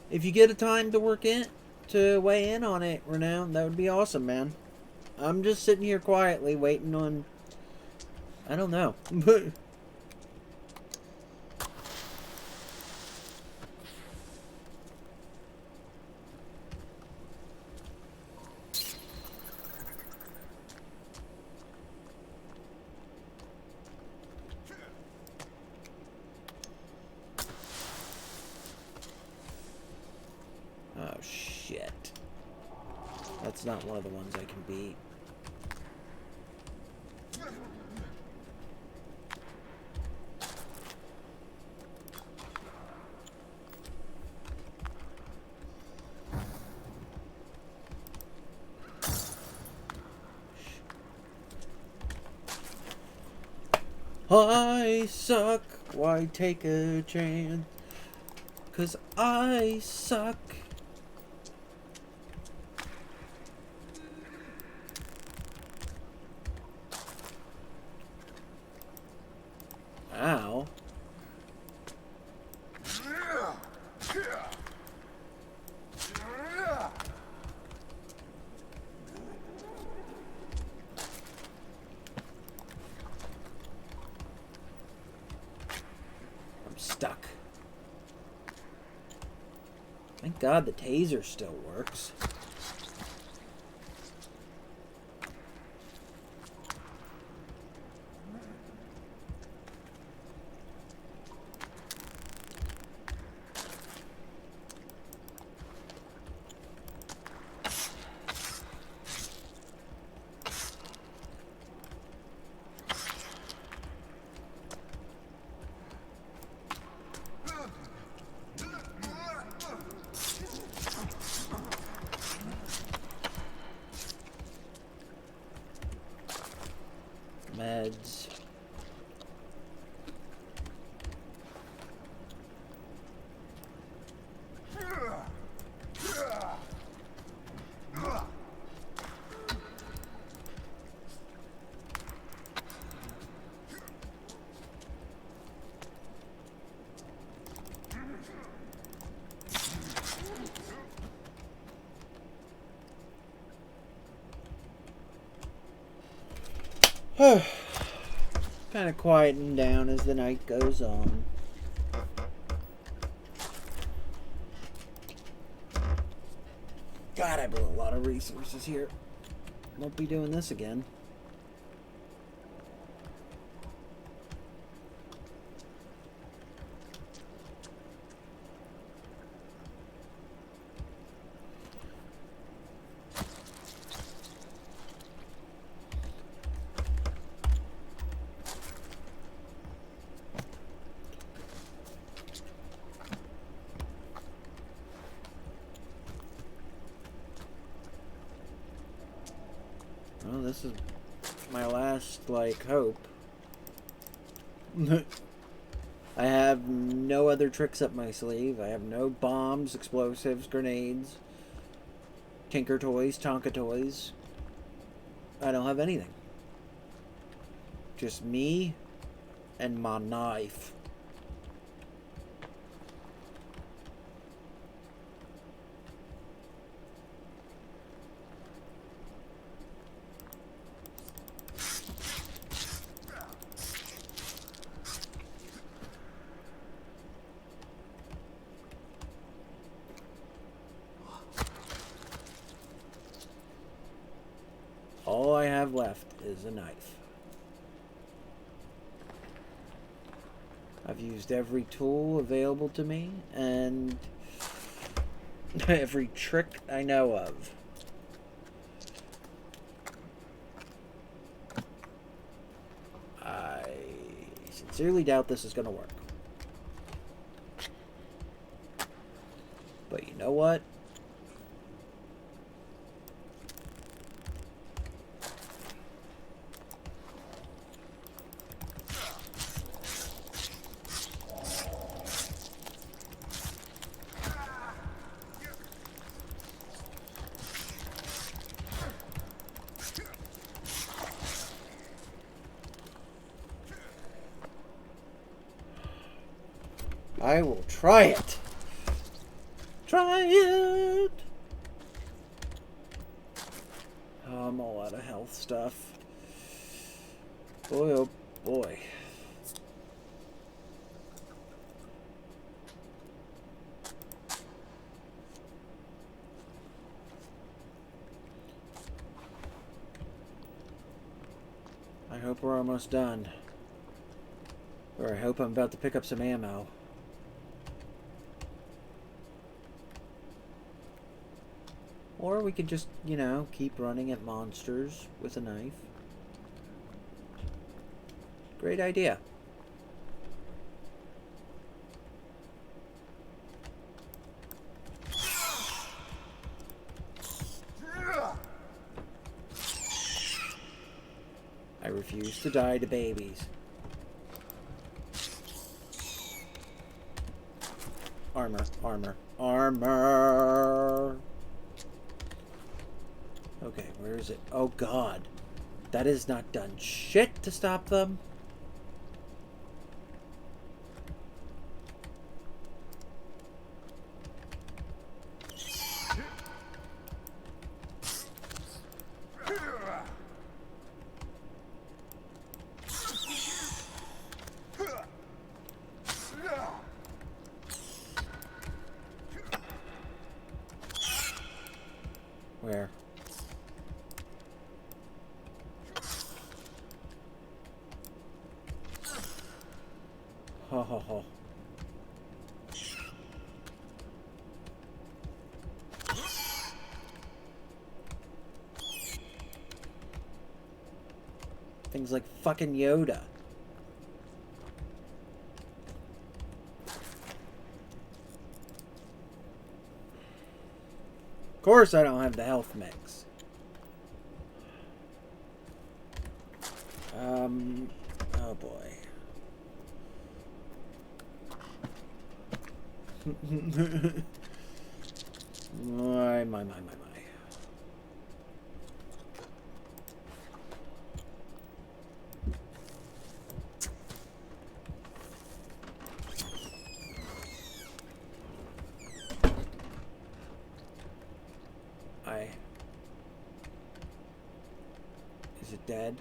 If you get a time to weigh in on it, Renown, that would be awesome, man. I'm just sitting here quietly waiting on... I don't know. Oh, shit. That's not one of the ones I can beat. I suck, why take a chance? 'Cause I suck. Ow. I'm stuck. Thank God the taser still works. meds. Kind of quieting down as the night goes on. God, I blew a lot of resources here. Won't be doing this again. Well, this is my last, like, hope. I have no other tricks up my sleeve. I have no bombs, explosives, grenades, Tinker Toys, Tonka Toys. I don't have anything. Just me and my knife. All I have left is a knife. I've used every tool available to me and every trick I know of. I sincerely doubt this is going to work. But you know what? I will try it. Try it. Oh, I'm all out of health stuff. Boy, oh boy. I hope we're almost done. Or I hope I'm about to pick up some ammo. Or we could just, you know, keep running at monsters with a knife. Great idea. I refuse to die to babies. Armor, armor, armor! Okay, where is it? Oh god. That has not done shit to stop them. Where? Ho ho ho. Things like fucking Yoda. Of course I don't have the health mix. Oh boy. My. Is it dead?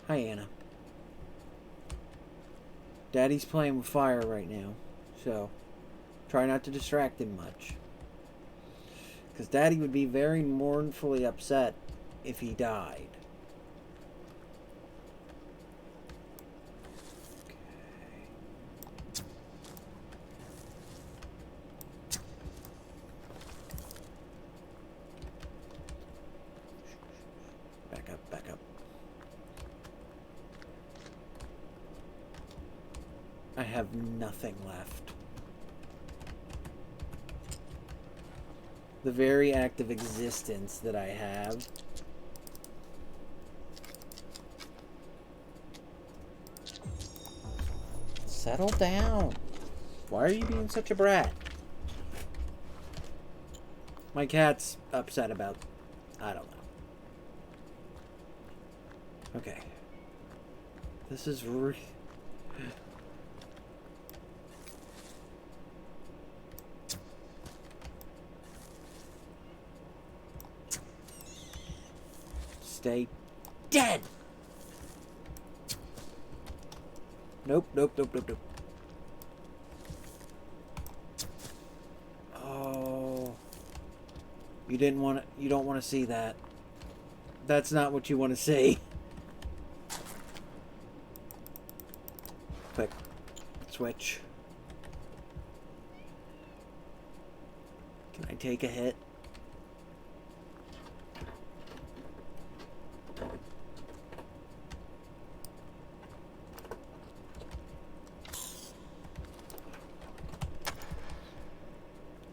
Hi, Anna. Daddy's playing with fire right now, so try not to distract him much. Because Daddy would be very mournfully upset if he died. Back up. I have nothing left. The very act of existence that I have. Settle down. Why are you being such a brat? My cat's upset about... I don't know. Okay. This is Stay dead! Nope. Oh. You don't want to see that. That's not what you want to see. Quick. Switch. Can I take a hit?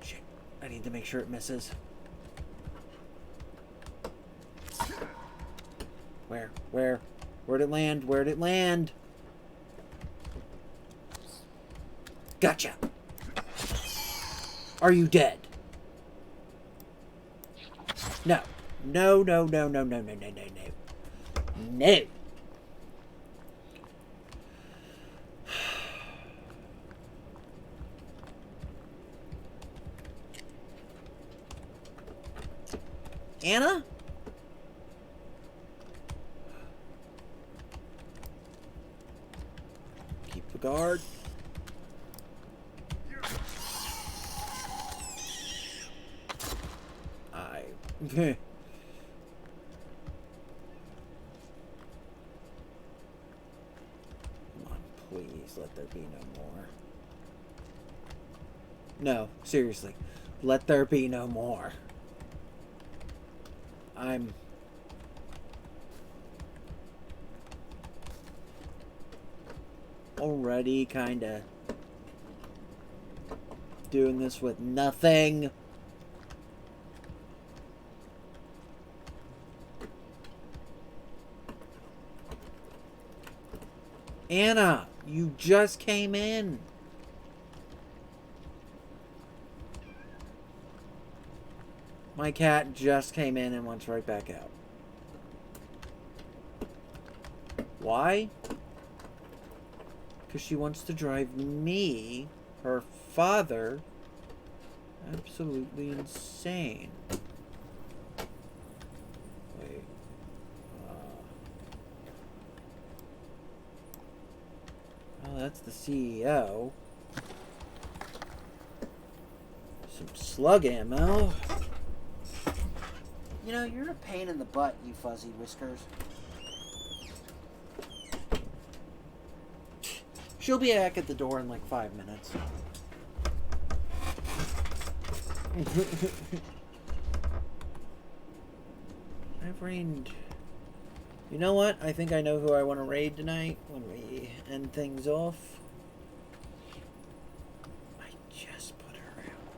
Shit. I need to make sure it misses. Where'd it land? Where'd it land? Gotcha. Are you dead? No. No. Anna? Keep the guard. Come on, please let there be no more. No, seriously. Let there be no more. I'm already kinda doing this with nothing. Anna, you just came in. My cat just came in and went right back out. Why? Because she wants to drive me, her father, absolutely insane. Wait. Oh, that's the CEO. Some slug ammo. You know, you're a pain in the butt, you fuzzy whiskers. She'll be back at the door in like 5 minutes. I've raided. You know what? I think I know who I want to raid tonight when we end things off. I just put her out.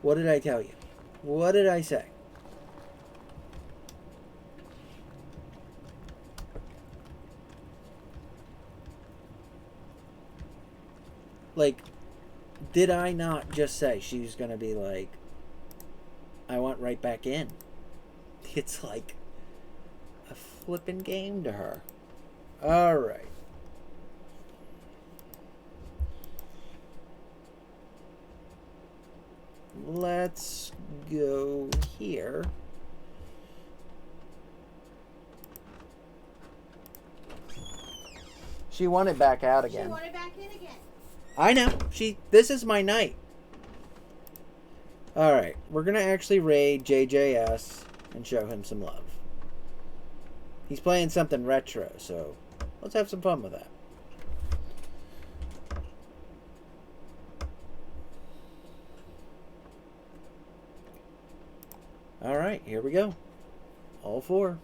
What did I tell you? What did I say? Like, did I not just say she was going to be like, I want right back in? It's like a flippin' game to her. Alright. Let's go here. She wanted back out again. She wanted back in again. I know. This is my night. Alright, we're gonna actually raid JJS and show him some love. He's playing something retro, so let's have some fun with that. Alright, here we go. All four.